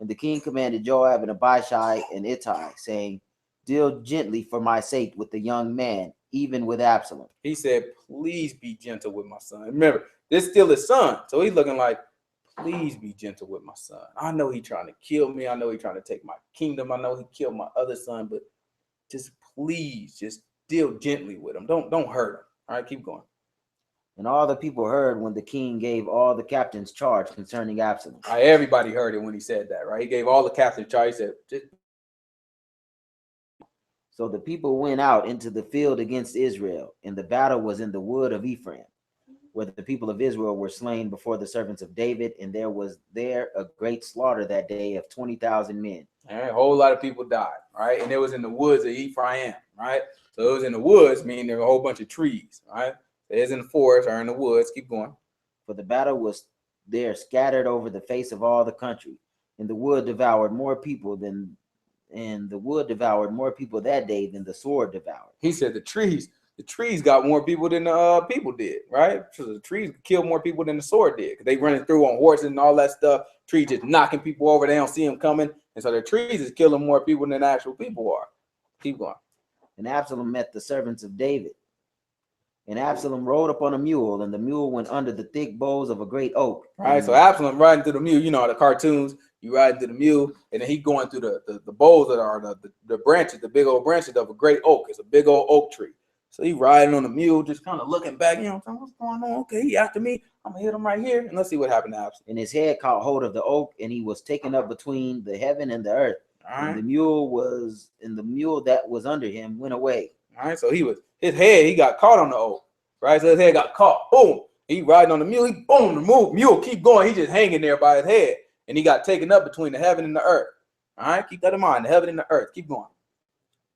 And the king commanded Joab and Abishai and Ittai, saying, deal gently for my sake with the young man, even with Absalom. He said, please be gentle with my son. Remember, this is still his son. So he's looking like, please be gentle with my son. I know he's trying to kill me. I know he's trying to take my kingdom. I know he killed my other son, but just please, just deal gently with him. Don't hurt him. All right, keep going. And all the people heard when the king gave all the captains charge concerning Absalom. All right, everybody heard it when he said that, right? He gave all the captains charge. He said, just... So the people went out into the field against Israel, and the battle was in the wood of Ephraim, where the people of Israel were slain before the servants of David, and there was there a great slaughter that day of 20,000 men. And a whole lot of people died, right? And it was in the woods of Ephraim, right? So it was in the woods, meaning there were a whole bunch of trees, right? It's in the forest or in the woods. Keep going. For the battle was there scattered over the face of all the country, and the wood devoured more people that day than the sword devoured. He said the trees got more people than the people did, right? So the trees killed more people than the sword did, because they running through on horses and all that stuff. Trees just knocking people over. They don't see them coming. And so the trees is killing more people than actual people are. Keep going. And Absalom met the servants of David. And Absalom rode upon a mule, and the mule went under the thick boughs of a great oak. Right, so Absalom riding through the mule. You know the cartoons. You ride through the mule, and then he going through the boughs that are the branches, the big old branches of a great oak. It's a big old oak tree. So he riding on the mule, just kind of looking back. You know, what's going on? Okay, he after me. I'm gonna hit him right here, and let's see what happened to Absalom. And his head caught hold of the oak, and he was taken up between the heaven and the earth. Right. And the mule that was under him went away. All right, so his head, he got caught on the oak. Right, so his head got caught. Boom. He riding on the mule. He boom, the mule keep going. He just hanging there by his head, and he got taken up between the heaven and the earth. All right, keep that in mind. The heaven and the earth. Keep going.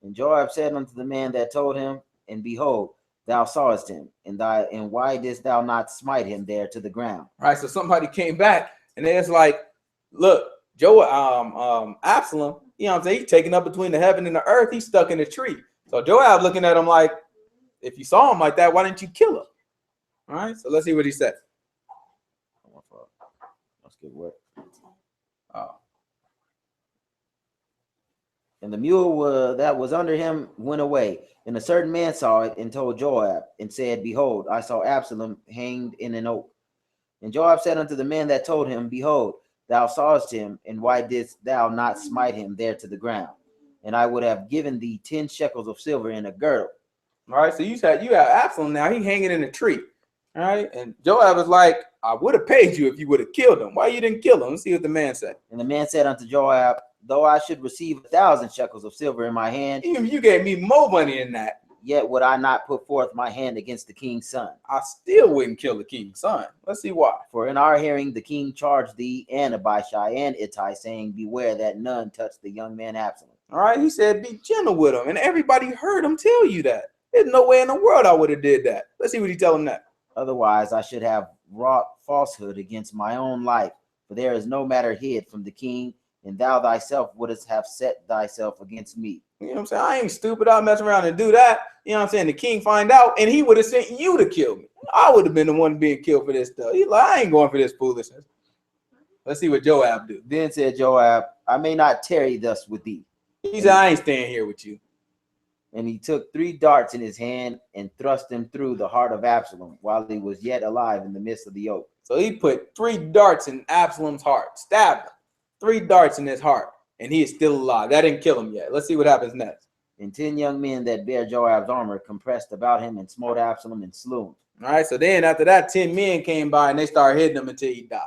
And Joab said unto the man that told him, and behold, thou sawest him, and why didst thou not smite him there to the ground? All right, so somebody came back, and it's like, look, Absalom, you know what I'm saying? He's taken up between the heaven and the earth. He's stuck in a tree. So Joab looking at him like, if you saw him like that, why didn't you kill him? All right, so let's see what he said. Let's get work. And the mule that was under him went away. And a certain man saw it and told Joab and said, behold, I saw Absalom hanged in an oak. And Joab said unto the man that told him, behold, thou sawest him, and why didst thou not smite him there to the ground? And I would have given thee 10 shekels of silver in a girdle. All right, so you have Absalom now. He hanging in a tree. All right, and Joab was like, I would have paid you if you would have killed him. Why you didn't kill him? Let's see what the man said. And the man said unto Joab, though I should receive 1,000 shekels of silver in my hand, even if you gave me more money than that, yet would I not put forth my hand against the king's son. I still wouldn't kill the king's son. Let's see why. For in our hearing the king charged thee and Abishai and Ittai, saying, beware that none touch the young man Absalom. All right, he said, be gentle with him. And everybody heard him tell you that. There's no way in the world I would have did that. Let's see what he tell him that. Otherwise, I should have wrought falsehood against my own life. For there is no matter hid from the king, and thou thyself wouldst have set thyself against me. You know what I'm saying? I ain't stupid. I'll mess around and do that. You know what I'm saying? The king find out, and he would have sent you to kill me. I would have been the one being killed for this stuff. He's like, I ain't going for this foolishness. Let's see what Joab do. Then said Joab, I may not tarry thus with thee. He said, I ain't staying here with you. And he took 3 darts in his hand and thrust them through the heart of Absalom while he was yet alive in the midst of the oak. So he put 3 darts in Absalom's heart, stabbed him. 3 darts in his heart, and he is still alive. That didn't kill him yet. Let's see what happens next. And 10 young men that bare Joab's armor compressed about him and smote Absalom and slew him. All right, so then after that, 10 men came by and they started hitting him until he died.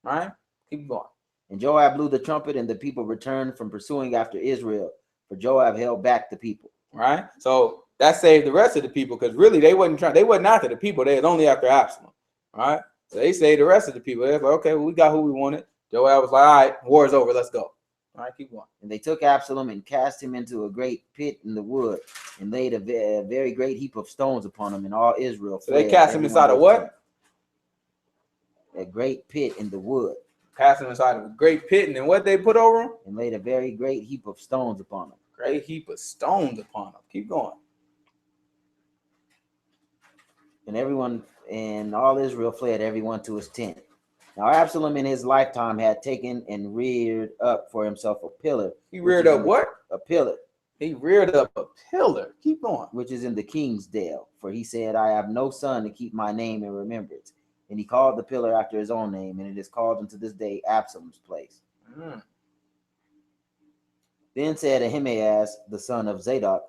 All right, keep going. And Joab blew the trumpet, and the people returned from pursuing after Israel, for Joab held back the people. Right, so that saved the rest of the people, because really they wasn't after the people. They was only after Absalom. All right, so they saved the rest of the people. They was like, okay, well, we got who we wanted. Joab was like, all right, war's over, let's go. All right, keep going. And they took Absalom and cast him into a great pit in the wood, and laid a very great heap of stones upon him, and all Israel fled. So they cast him inside of what? A great pit in the wood. Cast him inside of a great pit, and then what they put over him? And laid a very great heap of stones upon him. Great heap of stones upon him. Keep going. And all Israel fled, everyone to his tent. Now Absalom in his lifetime had taken and reared up for himself a pillar. He reared up what? A pillar. He reared up a pillar. Keep going. Which is in the king's dale. For he said, I have no son to keep my name in remembrance. And he called the pillar after his own name, and it is called unto this day Absalom's place. Then said Ahimaaz, the son of Zadok,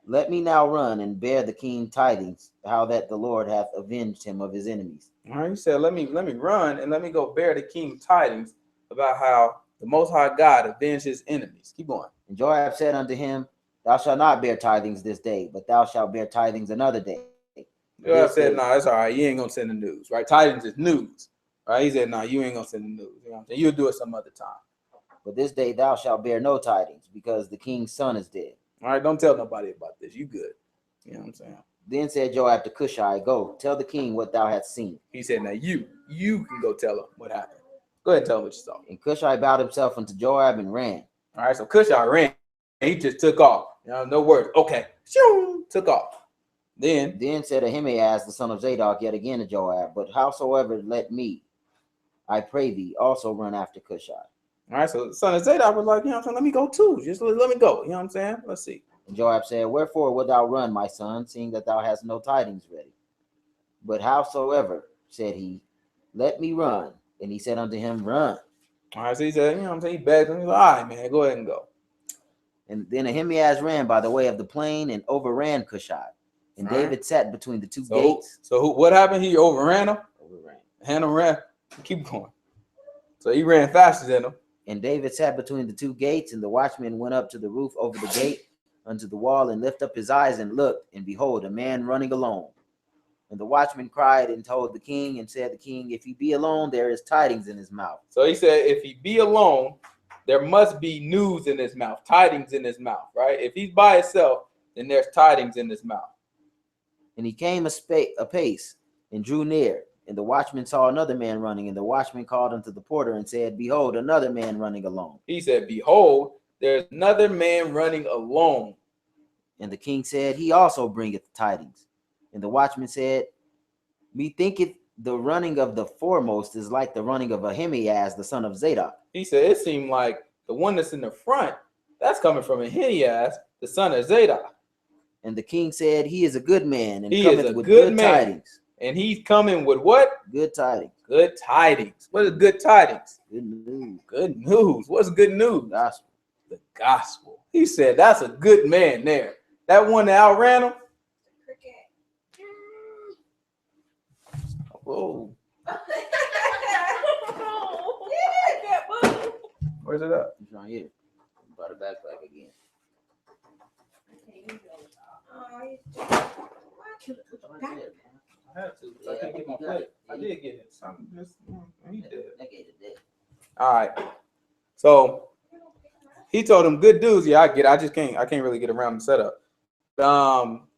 let me now run and bear the king tidings, how that the Lord hath avenged him of his enemies. All right, he said, let me run and let me go bear the king tidings about how the Most High God avenged his enemies. Keep going. And Joab said unto him, thou shalt not bear tidings this day, but thou shalt bear tidings another day. Joab said, no, it's all right. You ain't going to send the news, right? Tidings is news, right? He said, no, you ain't going to send the news. You know what I'm saying? You'll do it some other time. But this day thou shalt bear no tidings, because the king's son is dead. All right, don't tell nobody about this. You good. You know what I'm saying? Then said Joab to Cushai, go, tell the king what thou hast seen. He said, now you can go tell him what happened. Go ahead and tell him what you saw. And Cushai bowed himself unto Joab and ran. All right, so Cushai ran. He just took off. You know, no words. Okay. Took off. Then said Ahimaaz, the son of Zadok, yet again to Joab, but howsoever let me, I pray thee, also run after Cushai. All right, so the son of Zadok was like, you know what I'm saying, let me go too. Just let me go. You know what I'm saying? Let's see. And Joab said, wherefore wilt thou run, my son, seeing that thou hast no tidings ready? But howsoever, said he, let me run. And he said unto him, run. All right, so he said, you know what I'm saying? He begged him. He's like, all right, man, go ahead and go. And then Ahimaaz ran by the way of the plain and overran Cushai. And all David sat between the two gates. So what happened? He overran him? Overran. Hannah ran. Keep going. So he ran faster than him. And David sat between the two gates, and the watchman went up to the roof over the gate unto the wall, and lifted up his eyes and looked, and behold, a man running alone. And the watchman cried and told the king, and said the king, if he be alone, there is tidings in his mouth. So he said, if he be alone, there must be news in his mouth, tidings in his mouth, right? If he's by himself, then there's tidings in his mouth. And he came apace and drew near. And the watchman saw another man running, and the watchman called unto the porter and said, behold, another man running alone. He said, behold, there's another man running alone. And the king said, he also bringeth tidings. And the watchman said, methinketh the running of the foremost is like the running of Ahimaaz, the son of Zadok. He said, it seemed like the one that's in the front, that's coming from Ahimaaz, the son of Zadok. And the king said, he is a good man, and he cometh is a with good tidings. And he's coming with what? Good tidings. Good tidings. What is good tidings? Good news. Good news. What's good news? Gospel. The gospel. He said, that's a good man there. That one that outran him. Whoa. Where's it at? It's right here. Brought it back again. I had to. I couldn't get my plate. I did get it. Something just he did. All right. So he told him good news. Yeah, I get it. I can't really get around the setup.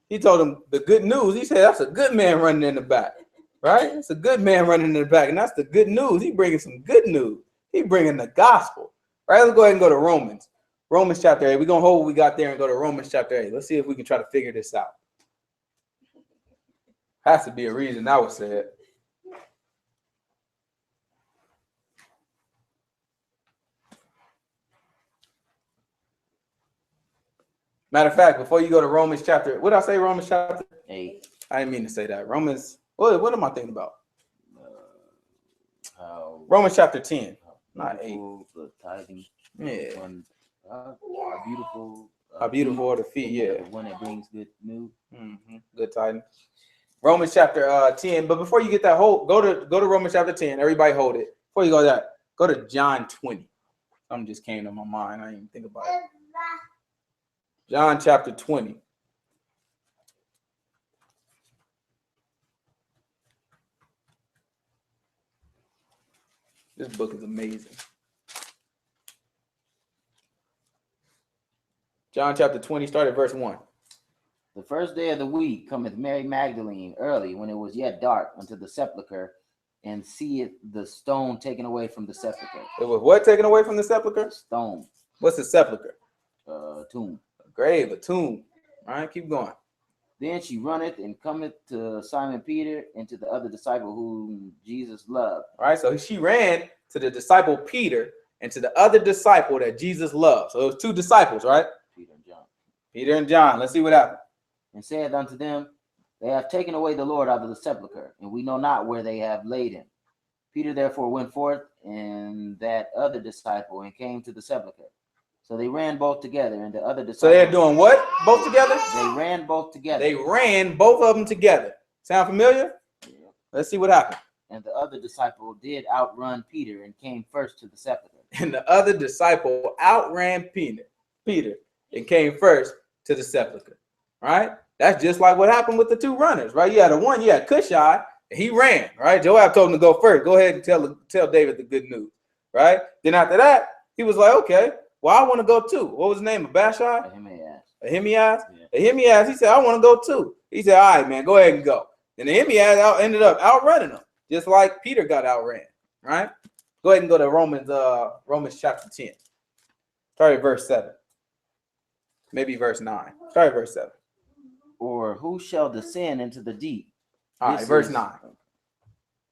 He told him the good news. He said that's a good man running in the back. Right? It's a good man running in the back, and that's the good news. He bringing some good news. He bringing the gospel. Right? Let's go ahead and go to Romans. Romans chapter 8. We're gonna hold what we got there and go to Romans chapter 8. Let's see if we can try to figure this out. Has to be a reason that was said. Matter of fact, before you go to Romans chapter, what did I say? Romans chapter 8. I didn't mean to say that. Romans. What am I thinking about? Romans chapter 10, not 8. The tithing. Yeah. How beautiful are the feet. Yeah. The one that brings good news. Good tidings. Romans chapter 10. But before you get that, go to Romans chapter 10. Everybody hold it. Before you go there, go to John 20. Something just came to my mind. I didn't even think about it. John chapter 20. This book is amazing. John chapter 20, start at verse 1. The first day of the week cometh Mary Magdalene early, when it was yet dark, unto the sepulchre, and seeth the stone taken away from the sepulchre. It was what taken away from the sepulchre? Stone. What's the sepulchre? Tomb. A grave, a tomb. All right, keep going. Then she runneth and cometh to Simon Peter and to the other disciple whom Jesus loved. All right, so she ran to the disciple Peter and to the other disciple that Jesus loved. So it was two disciples, right? Peter and John. Peter and John. Let's see what happened. And said unto them, They have taken away the Lord out of the sepulchre, and we know not where they have laid him. Peter therefore went forth and that other disciple and came to the sepulchre. So they ran both together, and the other disciple. So they're doing what? Both together? They ran both together. They ran both of them together. Sound familiar? Yeah. Let's see what happened. And the other disciple did outrun Peter and came first to the sepulchre. And the other disciple outran Peter and came first to the sepulchre. Right? That's just like what happened with the two runners, right? You had Cushai, and he ran, right? Joab told him to go first. Go ahead and tell David the good news, right? Then after that, he was like, okay, well, I want to go too. What was his name? Abashai? Ahimaaz? Yeah. Ahimaaz, he said, I want to go too. He said, all right, man, go ahead and go. And Ahimaaz ended up outrunning him, just like Peter got outran, right? Go ahead and go to Romans chapter 10. Start at verse 7. Maybe verse 9. Start at verse 7. Or who shall descend into the deep? All right, verse 9.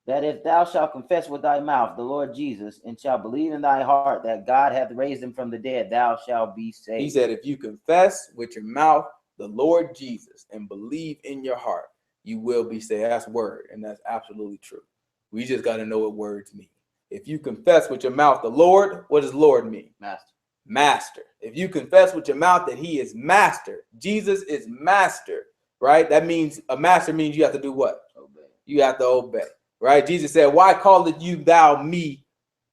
That if thou shalt confess with thy mouth the Lord Jesus, and shalt believe in thy heart that God hath raised him from the dead, thou shalt be saved. He said, if you confess with your mouth the Lord Jesus and believe in your heart, you will be saved. That's word, and that's absolutely true. We just got to know what words mean. If you confess with your mouth the Lord, what does Lord mean? Master. Master. If you confess with your mouth that he is master, Jesus is master, right? That means a master means you have to do what? Obey. You have to obey. Right? Jesus said, why calleth you thou me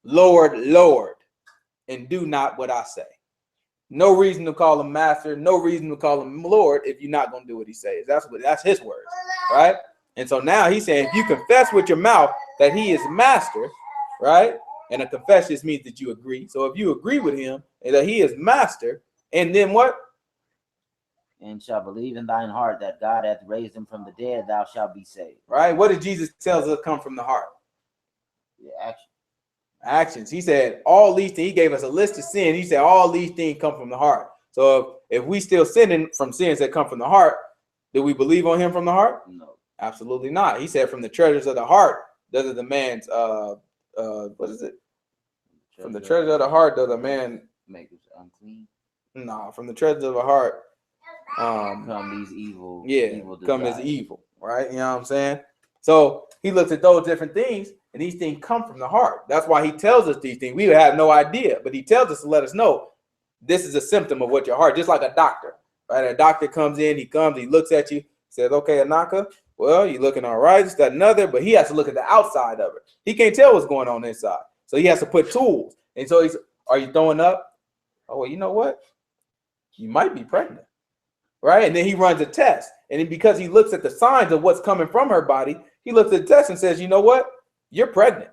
Lord, Lord, and do not what I say? No reason to call him master, no reason to call him Lord if you're not going to do what he says. That's his words, right? And so now he's saying, if you confess with your mouth that he is master, right? And a confession means that you agree. So if you agree with him and that he is master, and then what? And shall believe in thine heart that God hath raised him from the dead, thou shalt be saved. Right? What did Jesus tell us come from the heart? Yeah, action. Actions. He said all these things. He gave us a list of sin. He said all these things come from the heart. So if we still sinning from sins that come from the heart, do we believe on him from the heart? No. Absolutely not. He said from the treasures of the heart does the man's what is it? From the treasure of the heart does a man make us unclean? No, from the treasures of the heart. Come these evil, come as evil, right? You know what I'm saying? So he looks at those different things, and these things come from the heart. That's why he tells us these things. We have no idea, but he tells us to let us know this is a symptom of what your heart, just like a doctor, right? A doctor comes in, he looks at you, says, okay, Anaka, well, you're looking all right, it's that another, but he has to look at the outside of it. He can't tell what's going on inside. So he has to put tools. And so are you throwing up? Oh, well, you know what? You might be pregnant. Right? And then he runs a test. And then because he looks at the signs of what's coming from her body, he looks at the test and says, you know what? You're pregnant.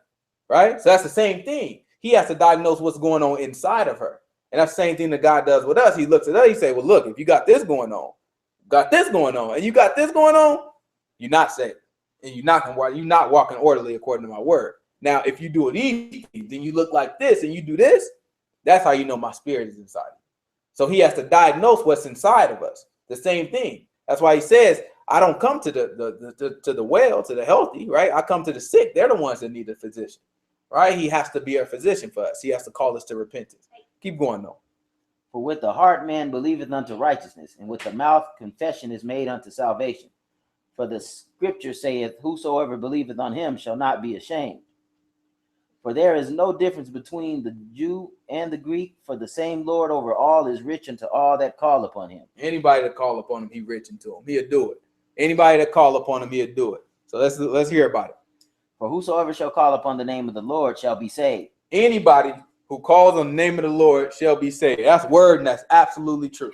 Right? So that's the same thing. He has to diagnose what's going on inside of her. And that's the same thing that God does with us. He looks at us, he says, well, look, if you got this going on, and you got this going on, you're not saved. And you're not walking orderly according to my word. Now, if you do it easy, then you look like this and you do this, that's how you know my spirit is inside you. So he has to diagnose what's inside of us. The same thing. That's why he says, I don't come to the well, to the healthy, right? I come to the sick. They're the ones that need a physician, right? He has to be a physician for us. He has to call us to repentance. Keep going, though. For with the heart man believeth unto righteousness, and with the mouth confession is made unto salvation. For the scripture saith, whosoever believeth on him shall not be ashamed. For there is no difference between the Jew and the Greek, for the same Lord over all is rich unto all that call upon him. Anybody that call upon him, he rich unto him. He'll do it. Anybody that call upon him, he'll do it. So let's hear about it. For whosoever shall call upon the name of the Lord shall be saved. Anybody who calls on the name of the Lord shall be saved. That's word, and that's absolutely true.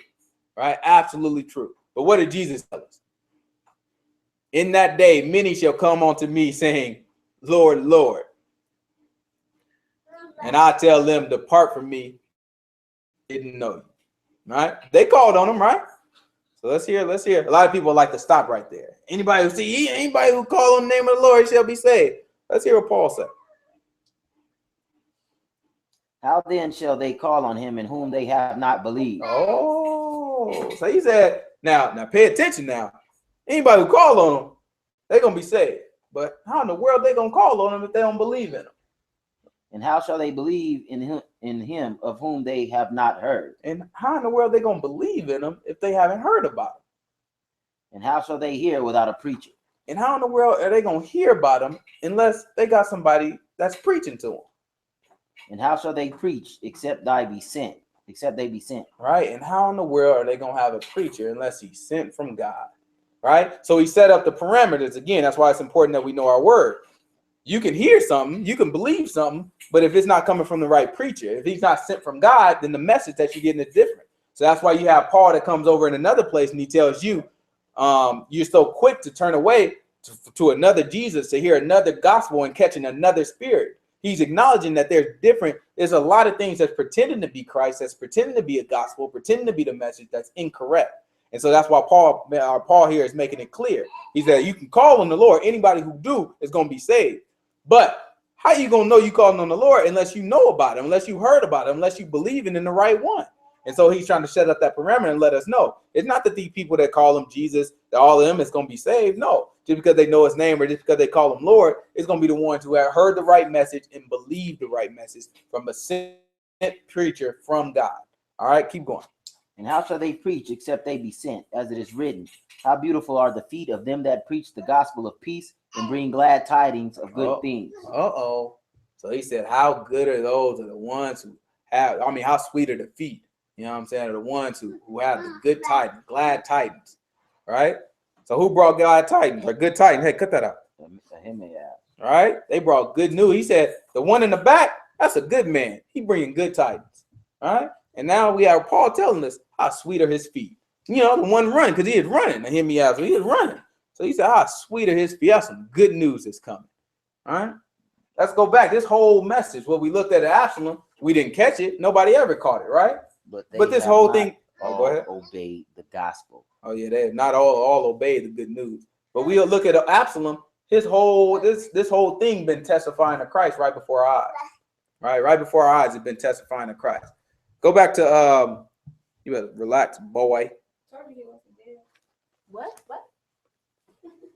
Right? Absolutely true. But what did Jesus tell us? In that day, many shall come unto me saying, Lord, Lord. And I tell them, depart from me, didn't know you. Right? They called on him, right? So let's hear. A lot of people like to stop right there. Anybody who call on the name of the Lord shall be saved. Let's hear what Paul said. How then shall they call on him in whom they have not believed? Oh, so he said, now pay attention now. Anybody who call on him, they're going to be saved. But how in the world they going to call on him if they don't believe in him? And how shall they believe in him of whom they have not heard? And how in the world they going to believe in him if they haven't heard about him? And how shall they hear without a preacher? And how in the world are they going to hear about him unless they got somebody that's preaching to them? And how shall they preach except they be sent? Right? And how in the world are they going to have a preacher unless he's sent from God? Right? So he set up the parameters. Again, that's why it's important that we know our word. You can hear something, you can believe something, but if it's not coming from the right preacher, if he's not sent from God, then the message that you're getting is different. So that's why you have Paul that comes over in another place and he tells you, you're so quick to turn away to another Jesus, to hear another gospel and catching another spirit. He's acknowledging that there's a lot of things that's pretending to be Christ, that's pretending to be a gospel, pretending to be the message that's incorrect. And so that's why Paul here is making it clear. He said, you can call on the Lord. Anybody who do is going to be saved. But how you going to know you calling on the Lord unless you know about him, unless you heard about him, unless you believe in the right one? And so he's trying to set up that parameter and let us know. It's not that these people that call him Jesus, that all of them is going to be saved. No, just because they know his name or just because they call him Lord, it's going to be the ones who have heard the right message and believed the right message from a sent preacher from God. All right, keep going. And how shall they preach except they be sent? As it is written, how beautiful are the feet of them that preach the gospel of peace and bring glad tidings of good things. So he said, how good are those are the ones who have, how sweet are the feet? You know what I'm saying? Are the ones who have the good tidings, glad tidings, right? So who brought glad tidings or good tidings? Hey, cut that out. All right? They brought good news. He said, the one in the back, that's a good man. He bringing good tidings, all right? And now we have Paul telling us how sweet are his feet. You know, the one running, because he is running. And hear me out. So he is running. So he said, how sweet are his feet. That's some good news is coming. All right. Let's go back. This whole message, what we looked at Absalom, we didn't catch it. Nobody ever caught it, right? But this whole thing, go ahead. Obeyed the gospel. Oh, yeah, they have not all obeyed the good news. But we'll look at Absalom. His whole this whole thing been testifying to Christ right before our eyes. Right before our eyes, it's been testifying to Christ. Go back to you better relax, boy. What?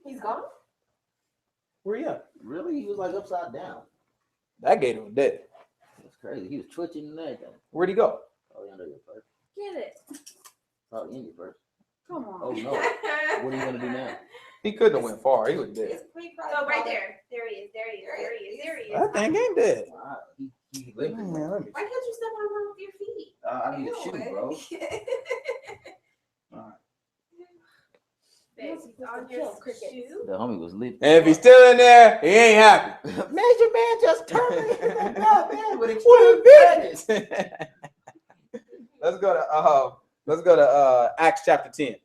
He's gone? Where he at? Really? He was like upside down. That gator was dead. That's crazy. He was twitching and everything. Where'd he go? Oh, under your purse. Get it. Oh, in your purse. Come on. Oh no. What are you gonna do now? He couldn't have went far. He was dead. Oh, right there. There he is. There he is. That thing ain't dead. Wow. He Man, let me. Why can't you step on him with your feet? I need a shoe, bro. All right. On your shoe. The homie was lit. And if he's still in there, he ain't happy. Major man just turned man with What a business. Let's go to Acts chapter 10.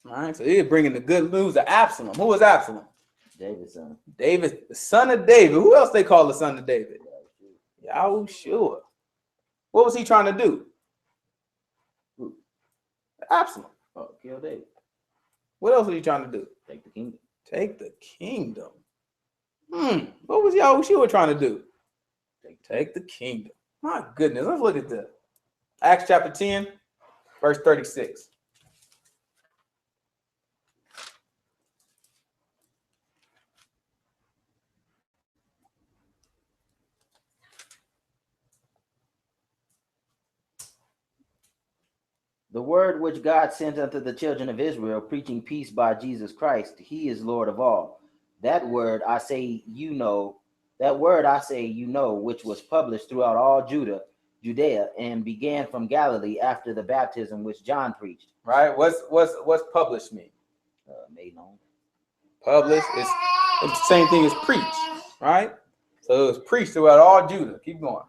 All right, so he's bringing the good news of Absalom. Who was Absalom? David's son. David, the son of David. Who else they call the son of David? Yahushua. What was he trying to do? Who? Absalom. Oh, kill David. What else was he trying to do? Take the kingdom. Take the kingdom. What was Yahushua trying to do? Take the kingdom. My goodness, let's look at this. Acts chapter 10, verse 36. The word which God sent unto the children of Israel, preaching peace by Jesus Christ, he is Lord of all. That word I say you know, which was published throughout all Judea, and began from Galilee after the baptism which John preached. Right? What's published mean? Made known. Published is the same thing as preach, right? So it was preached throughout all Judah. Keep going.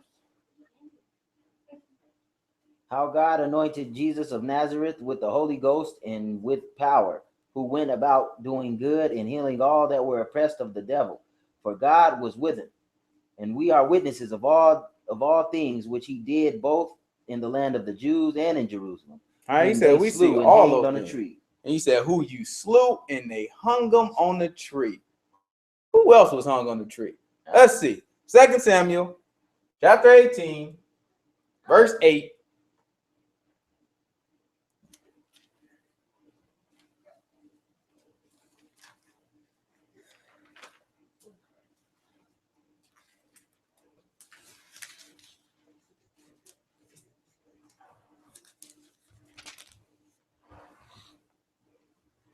How God anointed Jesus of Nazareth with the Holy Ghost and with power, who went about doing good and healing all that were oppressed of the devil, for God was with him. And we are witnesses of all things which he did both in the land of the Jews and in Jerusalem. All right, he said we see all those on things. a tree. And he said, who you slew, and they hung them on the tree. Who else was hung on the tree? Let's see. 2 Samuel chapter 18, verse 8.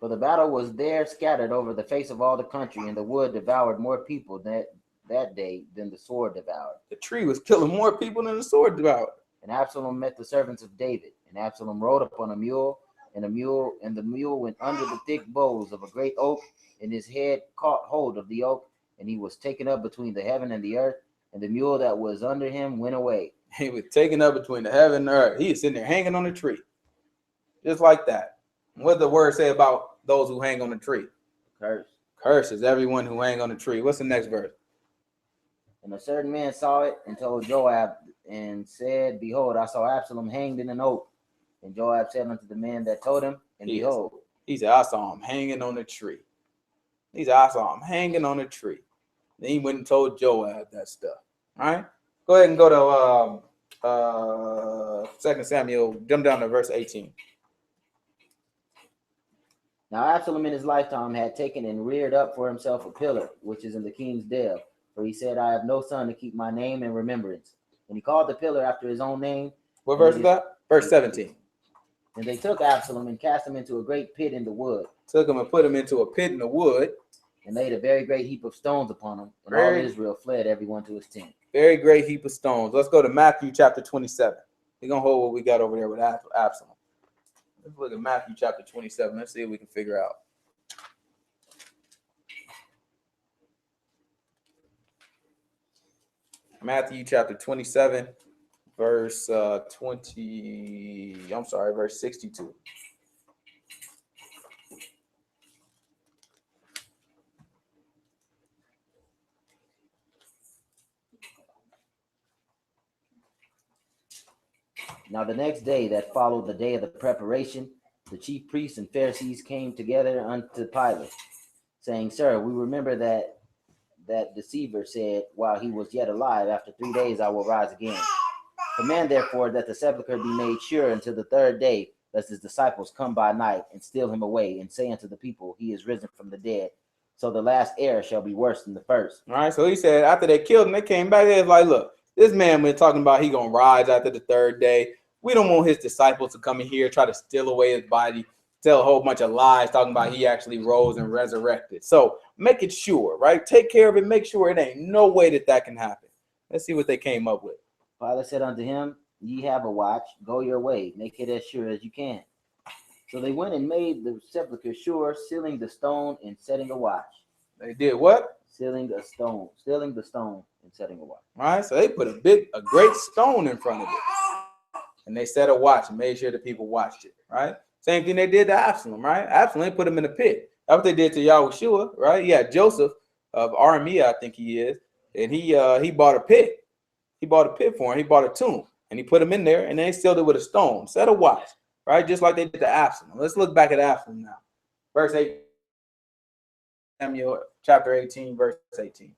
For the battle was there scattered over the face of all the country, and the wood devoured more people that day than the sword devoured. The tree was killing more people than the sword devoured. And Absalom met the servants of David, and Absalom rode upon a mule, and the mule went under the thick boughs of a great oak, and his head caught hold of the oak, and he was taken up between the heaven and the earth, and the mule that was under him went away. He was taken up between the heaven and the earth. He is sitting there hanging on the tree. Just like that. What did the word say about those who hang on the tree? Curse. Curses everyone who hang on the tree. What's the next verse? And a certain man saw it and told Joab and said, Behold, I saw Absalom hanged in an oak. And Joab said unto the man that told him, and behold, he said, I saw him hanging on the tree. He said, I saw him hanging on the tree. Then he went and told Joab that stuff. All right? Go ahead and go to 2 Samuel, jump down to verse 18. Now Absalom in his lifetime had taken and reared up for himself a pillar, which is in the king's dale. For he said, I have no son to keep my name in remembrance. And he called the pillar after his own name. What verse is that? Verse 17. And they took Absalom and cast him into a great pit in the wood. Took him and put him into a pit in the wood. And laid a very great heap of stones upon him. And all Israel fled, everyone to his tent. Very great heap of stones. Let's go to Matthew chapter 27. We're going to hold what we got over there with Absalom. Let's look at Matthew chapter 27. Let's see if we can figure out. Matthew chapter 27, verse 62. Now the next day that followed the day of the preparation, the chief priests and Pharisees came together unto Pilate, saying, Sir, we remember that deceiver said, while he was yet alive, after 3 days I will rise again. Command therefore that the sepulchre be made sure until the third day, lest his disciples come by night and steal him away, and say unto the people, He is risen from the dead. So the last error shall be worse than the first. All right, so he said after they killed him, they came back. They was like, look, this man we're talking about, he going to rise after the third day. We don't want his disciples to come in here, try to steal away his body, tell a whole bunch of lies talking about he actually rose and resurrected. So make it sure, right? Take care of it. Make sure it ain't no way that can happen. Let's see what they came up with. Pilate said unto him, Ye have a watch. Go your way. Make it as sure as you can. So they went and made the sepulchre sure, sealing the stone and setting a watch. They did what? Sealing the stone and setting a watch. All right, so they put a great stone in front of it. And they set a watch and made sure the people watched it, right? Same thing they did to Absalom, right? Absalom put him in a pit. That's what they did to Yahushua, right? Yeah, Joseph of Aramea, I think he is, and he bought a pit. He bought a pit for him. He bought a tomb, and he put him in there, and then they sealed it with a stone, set a watch, right? Just like they did to Absalom. Let's look back at Absalom now. Verse 8, Samuel chapter 18, verse 18.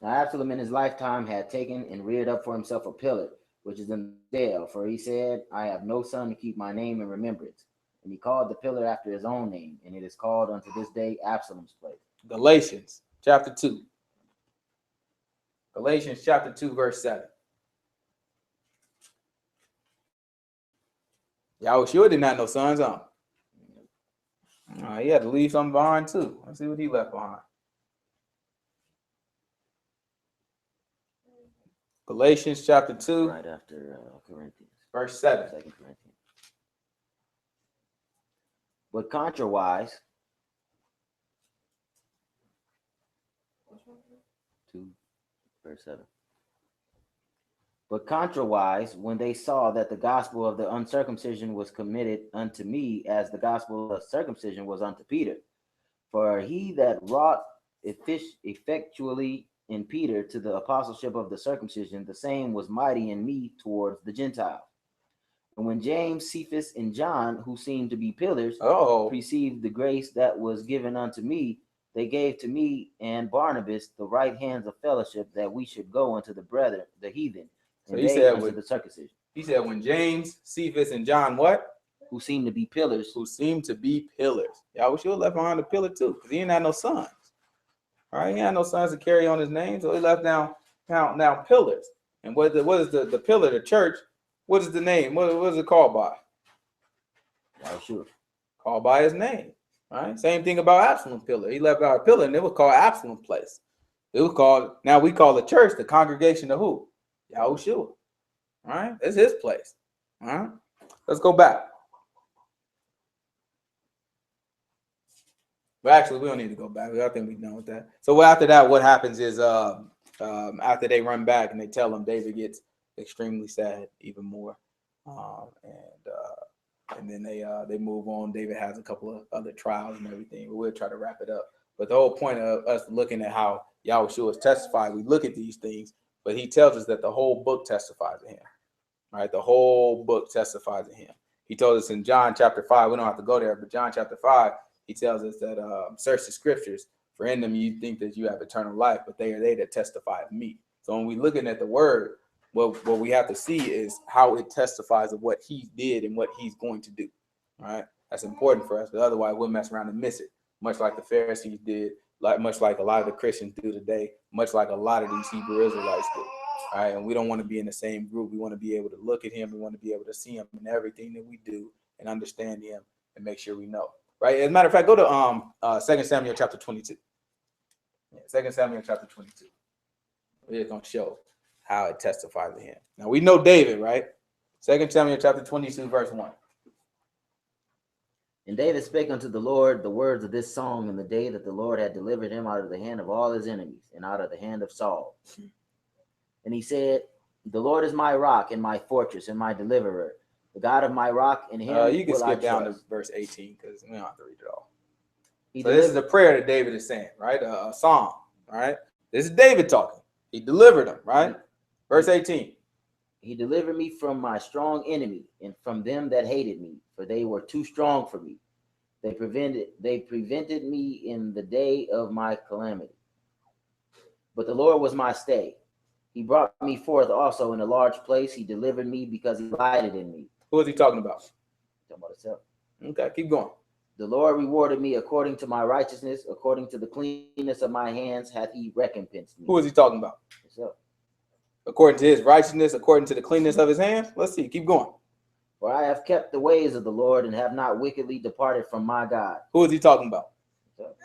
Now Absalom in his lifetime had taken and reared up for himself a pillar, which is in the dale. For he said, I have no son to keep my name in remembrance. And he called the pillar after his own name, and it is called unto this day Absalom's place. Galatians chapter 2. Galatians chapter 2, verse 7. Yahushua didn't have no sons, huh? He had to leave something behind too. Let's see what he left behind. Galatians chapter 2. Right after Corinthians. Verse 7. 2 Corinthians. But contrawise, 2 verse 7. But contrawise, when they saw that the gospel of the uncircumcision was committed unto me, as the gospel of circumcision was unto Peter. For he that wrought effectually in Peter to the apostleship of the circumcision, the same was mighty in me towards the Gentiles. And when James, Cephas, and John, who seemed to be pillars, perceived the grace that was given unto me, they gave to me and Barnabas the right hands of fellowship, that we should go unto the brethren, the heathen, and so he they said unto the circumcision. He said when James, Cephas, and John what? Who seemed to be pillars. Yahushua left behind a pillar too, because he didn't have no sons. All right, he had no sons to carry on his name, so he left down Now pillars. And what is the pillar, the church? What is the name? What is it called by? Sure. Called by his name. Right? Same thing about Absalom pillar. He left out a pillar and it was called Absalom place. It was called, now we call the church the congregation of who? Yahushua. All right? It's his place. All right? Let's go back. But actually, we don't need to go back. I think we're done with that. So after that, what happens is after they run back and they tell him, David gets extremely sad even more. And then they move on. David has a couple of other trials and everything. But we'll try to wrap it up. But the whole point of us looking at how Yahushua is testified, we look at these things, but he tells us that the whole book testifies to him. Right? The whole book testifies to him. He told us in John chapter 5, we don't have to go there, but John chapter 5, he tells us that search the scriptures, for in them you think that you have eternal life, but they are they that testify of me. So when we're looking at the word, what we have to see is how it testifies of what he did and what he's going to do. All right, that's important for us, but otherwise we'll mess around and miss it, much like the Pharisees did, much like a lot of the Christians do today, much like a lot of these Hebrew Israelites do. All right, and we don't want to be in the same group. We want to be able to look at him. We want to be able to see him in everything that we do and understand him and make sure we know. Right. As a matter of fact, go to 2 Samuel chapter 22. Yeah, 2 Samuel chapter 22. We're going to show how it testifies to him. Now we know David, right? 2 Samuel chapter 22, verse 1. And David spake unto the Lord the words of this song in the day that the Lord had delivered him out of the hand of all his enemies and out of the hand of Saul. And he said, the Lord is my rock and my fortress and my deliverer, the God of my rock, and him you can will I skip down to trust. verse 18 because we don't have to read it all. He So this is the prayer that David is saying, right? A psalm, right? This is David talking. He delivered him, right? Verse 18. He delivered me from my strong enemy and from them that hated me, for they were too strong for me. They prevented me in the day of my calamity. But the Lord was my stay. He brought me forth also in a large place. He delivered me because he delighted in me. Who is he talking about? Talking about himself. Okay, keep going. The Lord rewarded me according to my righteousness, according to the cleanness of my hands hath he recompensed me. Who is he talking about? Himself. According to his righteousness, according to the cleanness of his hands. Let's see. Keep going. For I have kept the ways of the Lord and have not wickedly departed from my God. Who is he talking about? Himself.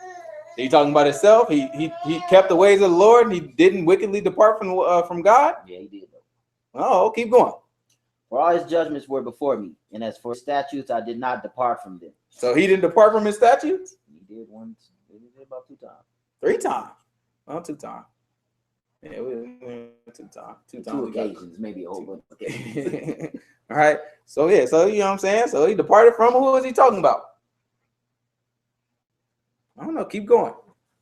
Is he talking about himself? He kept the ways of the Lord and he didn't wickedly depart from God? Yeah, he did. Oh, keep going. For all his judgments were before me, and as for his statutes, I did not depart from them. So he didn't depart from his statutes? He did once. He did about 2 times. 3 times. Well, 2 times. Yeah, we 2 times. 2 times. 2 occasions, maybe a whole bunch of occasions. All right. So yeah, so you know what I'm saying? So he departed from him. Who is he talking about? I don't know. Keep going.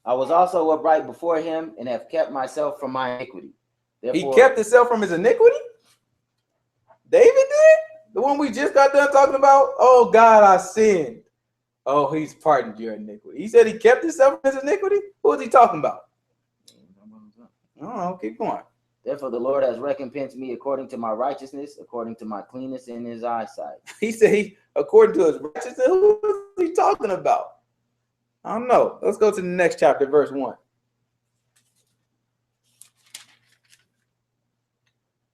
I was also upright before him and have kept myself from my iniquity. Therefore, He kept himself from his iniquity? David did? The one we just got done talking about? Oh, God, I sinned. Oh, he's pardoned your iniquity. He said he kept himself from his iniquity? Who is he talking about? Oh, keep going. Therefore, the Lord has recompensed me according to my righteousness, according to my cleanness in his eyesight. He said according to his righteousness. Who is he talking about? I don't know. Let's go to the next chapter, verse 1.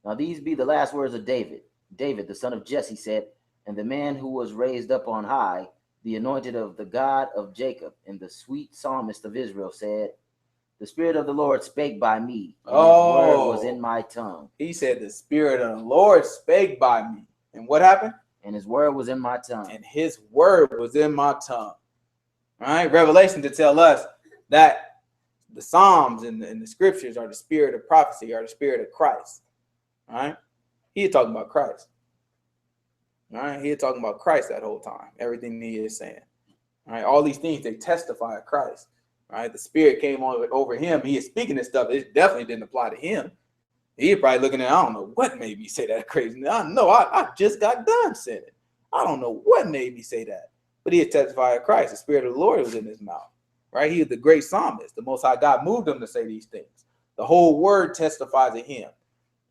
Now these be the last words of David. David, the son of Jesse, said, and the man who was raised up on high, the anointed of the God of Jacob, and the sweet psalmist of Israel said, the Spirit of the Lord spake by me, and his word was in my tongue. He said, the Spirit of the Lord spake by me. And what happened? And his word was in my tongue. And his word was in my tongue. All right, Revelation to tell us that the Psalms and the scriptures are the spirit of prophecy, are the spirit of Christ. All right, he is talking about Christ. All right, he is talking about Christ that whole time. Everything he is saying. All right, all these things, they testify of Christ. All right, the Spirit came over him. He is speaking this stuff. It definitely didn't apply to him. He probably looking at, I don't know what made me say that crazy. I know I just got done saying it. I don't know what made me say that. But he had testified of Christ. The Spirit of the Lord was in his mouth. Right? He is the great psalmist. The Most High God moved him to say these things. The whole word testifies of him.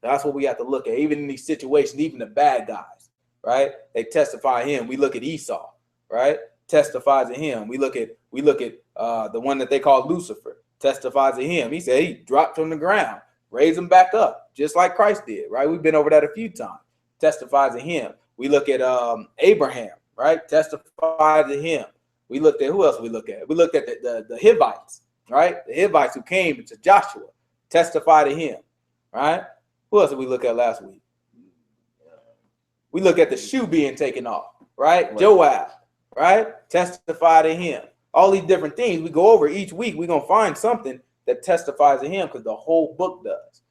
That's what we have to look at. Even in these situations, even the bad guys, right? They testify of him. We look at Esau, right? Testifies of him. We look at the one that they call Lucifer. Testifies of him. He said he dropped from the ground. raise him back up, just like Christ did, right? We've been over that a few times. Testifies to him. We look at Abraham, right? Testifies to him. We looked at, who else we look at? We looked at the Hivites, right? The Hivites who came to Joshua, testify to him, right? Who else did we look at last week? We look at the shoe being taken off, right? Joab, right? Testify to him. All these different things we go over each week. We're going to find something that testifies to him, because the whole book does.